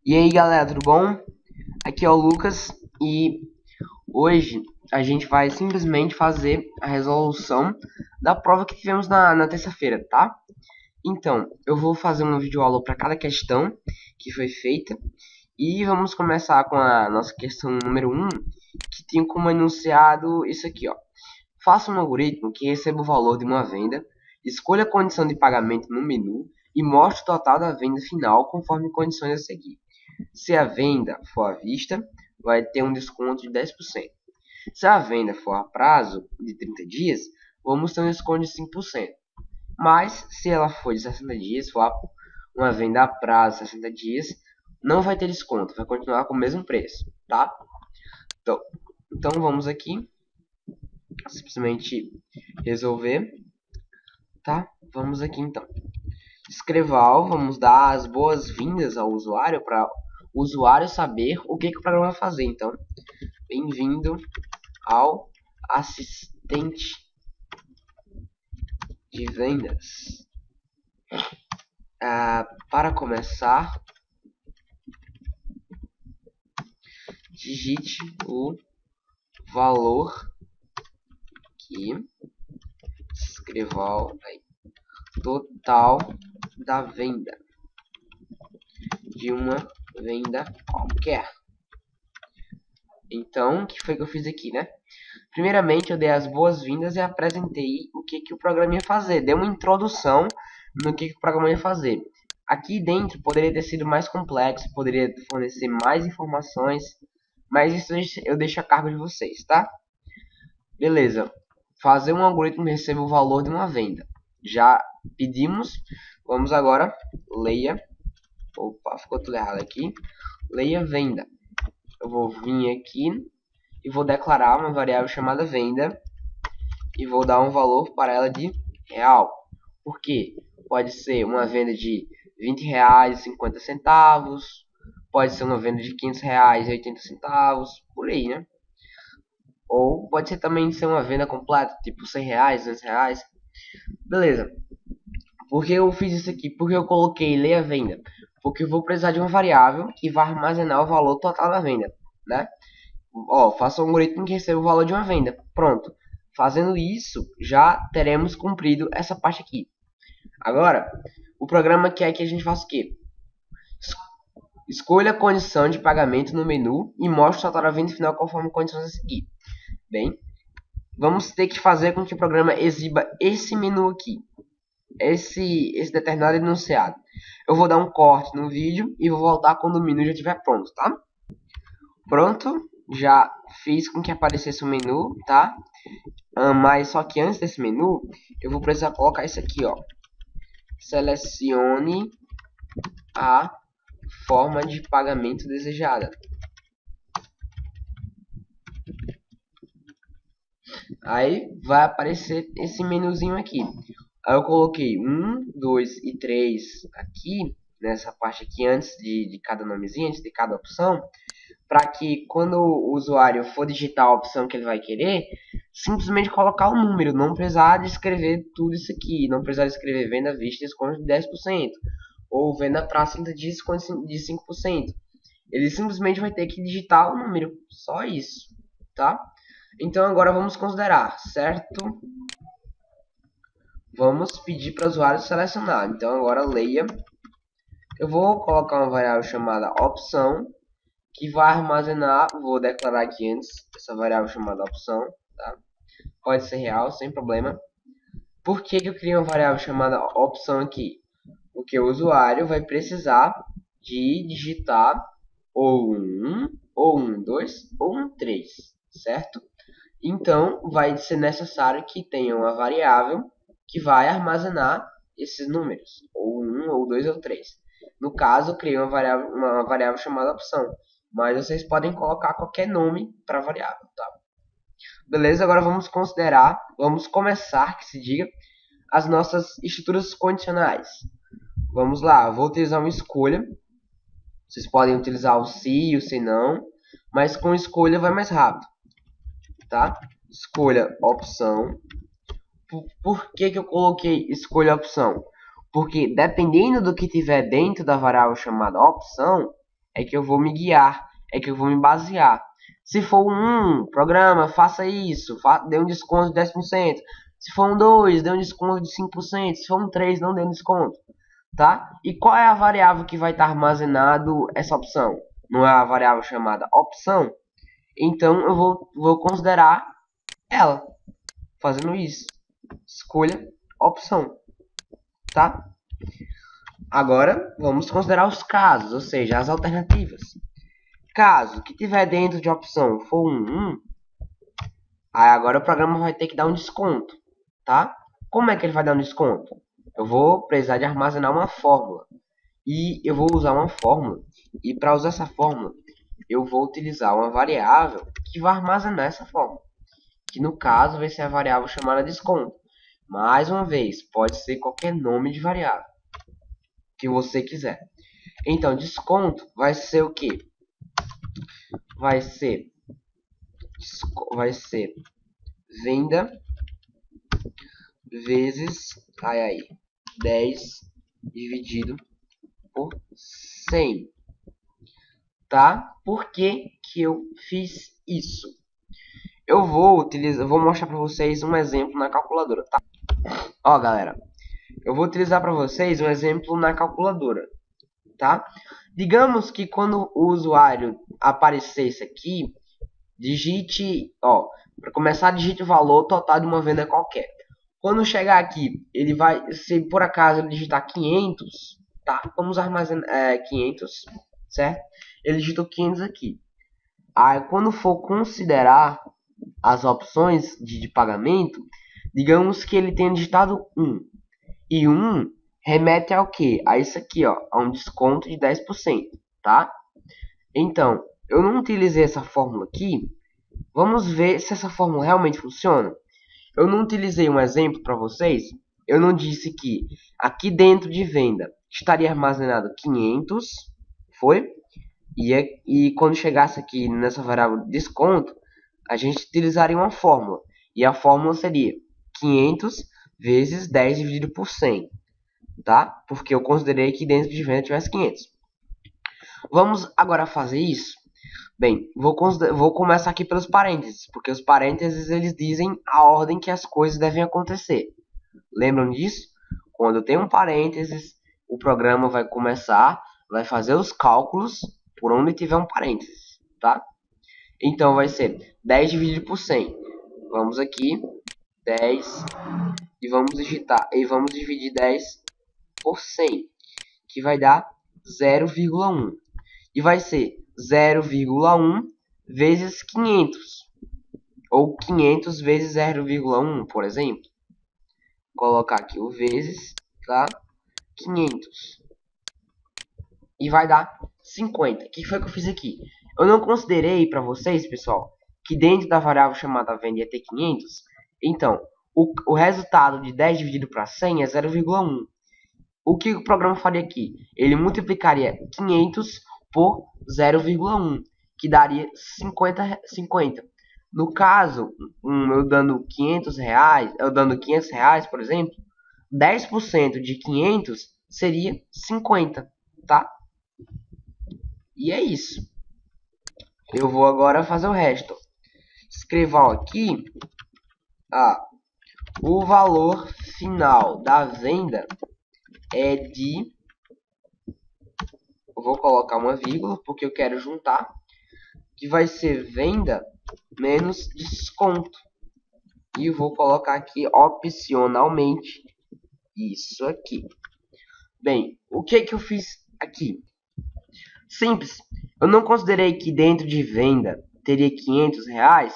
E aí galera, tudo bom? Aqui é o Lucas e hoje a gente vai simplesmente fazer a resolução da prova que tivemos na terça-feira, tá? Então, eu vou fazer um vídeo aula para cada questão que foi feita e vamos começar com a nossa questão número 1, que tem como enunciado isso aqui, ó. Faça um algoritmo que receba o valor de uma venda, escolha a condição de pagamento no menu e mostre o total da venda final conforme condições a seguir. Se a venda for à vista, vai ter um desconto de 10%. Se a venda for a prazo de 30 dias, vamos ter um desconto de 5%. Mas, se ela for de 60 dias, for uma venda a prazo de 60 dias, não vai ter desconto, vai continuar com o mesmo preço, tá? Então vamos aqui, simplesmente resolver, tá? Vamos aqui então. Escreval, vamos dar as boas-vindas ao usuário para o usuário saber o que o programa vai fazer. Então, bem-vindo ao assistente de vendas. Para começar, digite o valor que escreval total da venda de uma venda qualquer. Então, o que foi que eu fiz aqui, né? Primeiramente, eu dei as boas-vindas e apresentei o que o programa ia fazer. Dei uma introdução no que o programa ia fazer. Aqui dentro poderia ter sido mais complexo, poderia fornecer mais informações, mas isso eu deixo a cargo de vocês, tá? Beleza. Fazer um algoritmo que receba o valor de uma venda. Já pedimos. Vamos agora, leia. Opa, ficou tudo errado aqui. Leia venda. Eu vou vir aqui e vou declarar uma variável chamada venda e vou dar um valor para ela de real. Por quê? Pode ser uma venda de R$20,50, pode ser uma venda de R$500,80, por aí, né? Ou pode ser também ser uma venda completa, tipo R$100, R$200. Beleza. Por que eu fiz isso aqui? Porque eu coloquei leia venda? Porque eu vou precisar de uma variável que vai armazenar o valor total da venda, né? Ó, faça um algoritmo que receba o valor de uma venda. Pronto. Fazendo isso, já teremos cumprido essa parte aqui. Agora, o programa quer que a gente faça o quê? Escolha a condição de pagamento no menu e mostre o total da venda final conforme condições a seguir. Bem, vamos ter que fazer com que o programa exiba esse menu aqui. Esse determinado enunciado. Eu vou dar um corte no vídeo e vou voltar quando o menu já estiver pronto, tá? Pronto, já fiz com que aparecesse o menu, tá? Mas só que antes desse menu, eu vou precisar colocar isso aqui, ó. Selecione a forma de pagamento desejada. Aí vai aparecer esse menuzinho aqui. Aí eu coloquei 1, 2 e 3 aqui, nessa parte aqui, antes de cada nomezinho, antes de cada opção, para que quando o usuário for digitar a opção que ele vai querer, simplesmente colocar o número, não precisar de escrever tudo isso aqui, não precisar de escrever venda à vista desconto de 10%, ou venda para 30 dias desconto de 5%. Ele simplesmente vai ter que digitar o número, só isso, tá? Então agora vamos considerar, certo? Vamos pedir para o usuário selecionar. Então agora leia. Eu vou colocar uma variável chamada opção, que vai armazenar, vou declarar aqui antes, essa variável chamada opção, tá? Pode ser real, sem problema. Por que eu criei uma variável chamada opção aqui? Porque o usuário vai precisar de digitar ou um 1, ou um 2, ou um 3, certo? Então vai ser necessário que tenha uma variável que vai armazenar esses números, ou 1, ou 2, ou 3. No caso, eu criei uma variável chamada opção, mas vocês podem colocar qualquer nome para a variável, tá? Beleza, agora vamos começar, que se diga, as nossas estruturas condicionais. Vamos lá, vou utilizar uma escolha. Vocês podem utilizar o se, o se não, mas com escolha vai mais rápido, tá? Escolha opção. Por que eu coloquei escolha opção? Porque dependendo do que tiver dentro da variável chamada opção, é que eu vou me guiar, é que eu vou me basear. Se for um programa, faça isso, dê um desconto de 10%. Se for um 2, dê um desconto de 5%. Se for um 3, não dê um desconto, tá? E qual é a variável que vai estar armazenado essa opção? Não é a variável chamada opção? Então eu vou considerar ela fazendo isso. Escolha opção, tá? Agora vamos considerar os casos, ou seja, as alternativas. Caso que tiver dentro de opção for um, aí agora o programa vai ter que dar um desconto, tá? Como é que ele vai dar um desconto? Eu vou precisar de armazenar uma fórmula. E eu vou usar uma fórmula. E para usar essa fórmula, eu vou utilizar uma variável que vai armazenar essa fórmula. Que no caso vai ser a variável chamada desconto. Mais uma vez, pode ser qualquer nome de variável que você quiser. Então, desconto vai ser o quê? Vai ser venda vezes 10 dividido por 100. Tá? Por que que eu fiz isso? Eu vou mostrar para vocês um exemplo na calculadora, tá? Ó, galera, eu vou utilizar para vocês um exemplo na calculadora, tá? Digamos que quando o usuário aparecesse aqui, digite, ó, para começar, digite o valor total de uma venda qualquer. Quando chegar aqui, ele vai, se por acaso ele digitar 500, tá? Vamos armazenar 500, certo? Ele digitou 500 aqui. Aí, quando for considerar as opções de pagamento, digamos que ele tenha digitado 1. E 1 remete ao que? A isso aqui, ó, a um desconto de 10%, tá? Então, eu não utilizei essa fórmula aqui. Vamos ver se essa fórmula realmente funciona. Eu não utilizei um exemplo para vocês. Eu não disse que aqui dentro de venda estaria armazenado 500, foi? E quando chegasse aqui nessa variável desconto, a gente utilizaria uma fórmula. E a fórmula seria 500 vezes 10 dividido por 100. Tá? Porque eu considerei que dentro de venda tivesse 500. Vamos agora fazer isso. Bem, vou começar aqui pelos parênteses, porque os parênteses eles dizem a ordem que as coisas devem acontecer. Lembram disso? Quando tem um parênteses, o programa vai começar, vai fazer os cálculos por onde tiver um parênteses, tá? Então vai ser 10 dividido por 100. Vamos aqui, 10, e vamos dividir 10 por 100, que vai dar 0,1. E vai ser 0,1 vezes 500, ou 500 vezes 0,1, por exemplo. Vou colocar aqui o vezes, tá? 500. E vai dar 50. O que foi que eu fiz aqui? Eu não considerei para vocês, pessoal, que dentro da variável chamada venda ia ter 500. Então, o resultado de 10 dividido para 100 é 0,1. O que o programa faria aqui? Ele multiplicaria 500 por 0,1, que daria 50. No caso, eu dando 500 reais, por exemplo, 10% de 500 seria 50, tá? E é isso. Eu vou agora fazer o resto. Escrevam aqui o valor final da venda é de... Eu vou colocar uma vírgula porque eu quero juntar, que vai ser venda menos desconto. E vou colocar aqui opcionalmente isso aqui. Bem, o que eu fiz aqui? Simples. Eu não considerei que dentro de venda teria 500 reais.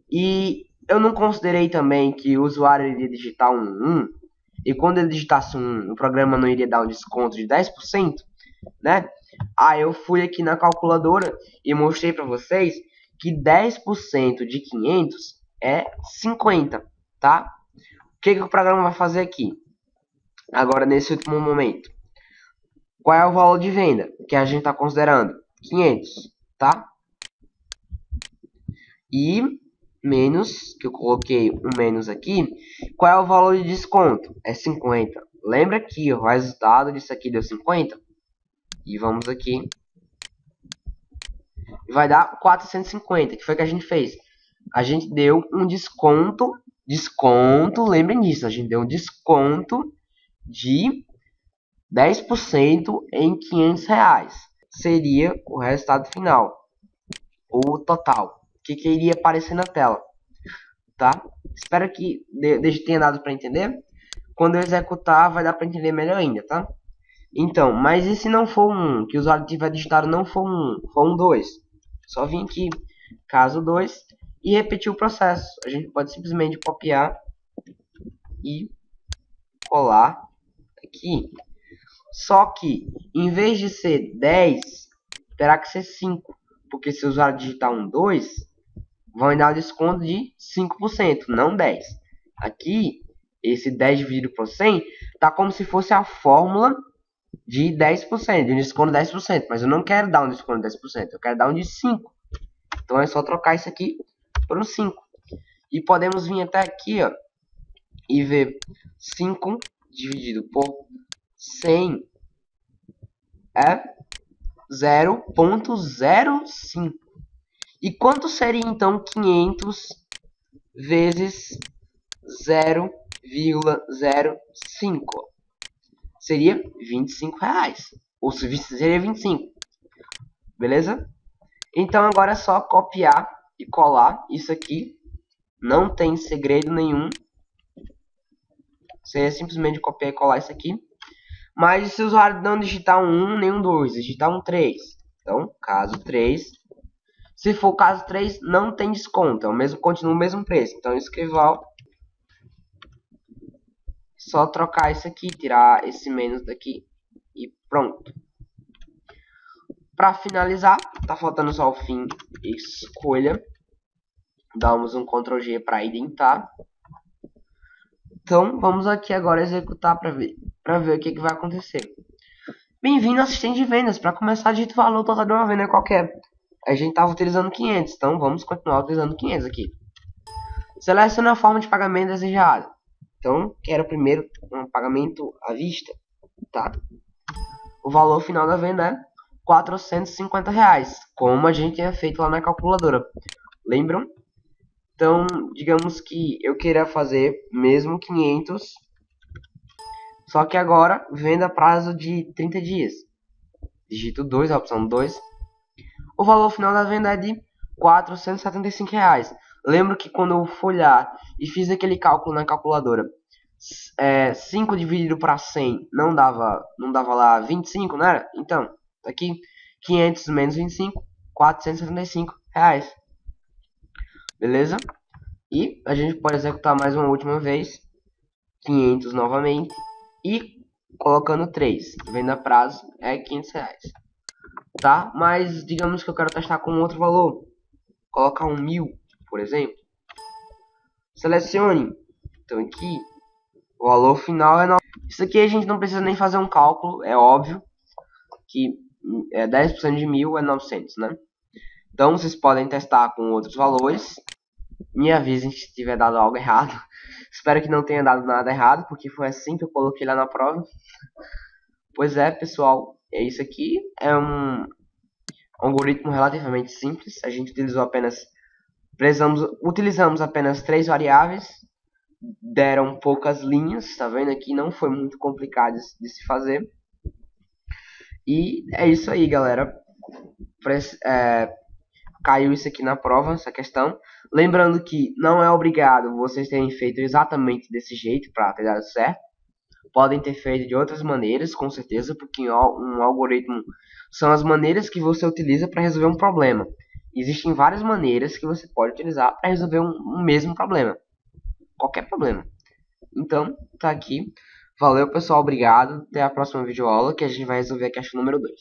E eu não considerei também que o usuário iria digitar um 1. E quando ele digitasse um 1, o programa não iria dar um desconto de 10%, né? Aí eu fui aqui na calculadora e mostrei para vocês que 10% de 500 é 50, tá? O que o programa vai fazer aqui? Agora, nesse último momento. Qual é o valor de venda que a gente está considerando? 500, tá? E menos, que eu coloquei um menos aqui. Qual é o valor de desconto? É 50. Lembra que o resultado disso aqui deu 50? E vamos aqui e vai dar 450. Que foi que a gente fez? A gente deu um desconto, lembrem disso, a gente deu um desconto de 10% em R$ 500. Seria o resultado final, o total, que iria aparecer na tela, tá? Espero que tenha dado para entender. Quando eu executar, vai dar para entender melhor ainda, tá? Então, mas e se não for um, que o usuário tiver digitado não for um 2? Só vim aqui, caso 2, e repetir o processo. A gente pode simplesmente copiar e colar aqui. Só que, em vez de ser 10, terá que ser 5. Porque se o usuário digitar um 2, vão dar desconto de 5%, não 10. Aqui, esse 10 dividido por 100, tá como se fosse a fórmula de 10%, de um desconto de 10%. Mas eu não quero dar um desconto de 10%, eu quero dar um de 5%. Então é só trocar isso aqui por um 5. E podemos vir até aqui, ó, e ver 5 dividido por 100 é 0,05. E quanto seria então 500 vezes 0,05? Seria R$ 25. Ou seria 25. Beleza? Então agora é só copiar e colar isso aqui. Não tem segredo nenhum. Seria simplesmente copiar e colar isso aqui. Mas se o usuário não digitar um 1, nem um 2, digitar um 3. Então, caso 3. Se for caso 3, não tem desconto. Continua o mesmo preço. Então, escrival. Só trocar isso aqui, tirar esse menos daqui. E pronto. Para finalizar, tá faltando só o fim escolha. Damos um Ctrl G para identar. Então, vamos aqui agora executar para ver o que vai acontecer. Bem-vindo ao assistente de vendas. Para começar, digita o valor total de uma venda qualquer. A gente estava utilizando 500, então vamos continuar utilizando 500 aqui. Selecione a forma de pagamento desejada. Então, quero primeiro um pagamento à vista, tá? O valor final da venda é R$ 450, como a gente tinha feito lá na calculadora. Lembram? Então, digamos que eu queira fazer mesmo 500, só que agora venda a prazo de 30 dias. Digito 2, a opção 2. O valor final da venda é de R$ 475. Lembro que quando eu folhar e fiz aquele cálculo na calculadora, 5 dividido para 100 não dava lá 25, não era? Então, tá aqui 500 menos 25, R$ 475. Beleza? E a gente pode executar mais uma última vez. 500 novamente. E colocando 3. Venda a prazo é R$ 500. Tá? Mas digamos que eu quero testar com outro valor. Colocar um 1000, por exemplo. Selecione. Então aqui, o valor final é 9. Isso aqui a gente não precisa nem fazer um cálculo. É óbvio que 10% de 1000 é 900, né? Então vocês podem testar com outros valores. Me avisem se tiver dado algo errado. Espero que não tenha dado nada errado, porque foi assim que eu coloquei lá na prova. Pois é, pessoal, é isso aqui. É um algoritmo relativamente simples. A gente utilizamos apenas 3 variáveis. Deram poucas linhas, tá vendo aqui? Não foi muito complicado de se fazer. E é isso aí, galera. Caiu isso aqui na prova, essa questão. Lembrando que não é obrigado vocês terem feito exatamente desse jeito para ter dado certo. Podem ter feito de outras maneiras, com certeza, porque um algoritmo são as maneiras que você utiliza para resolver um problema. Existem várias maneiras que você pode utilizar para resolver um mesmo problema. Qualquer problema. Então, tá aqui. Valeu, pessoal. Obrigado. Até a próxima videoaula, que a gente vai resolver a questão número 2.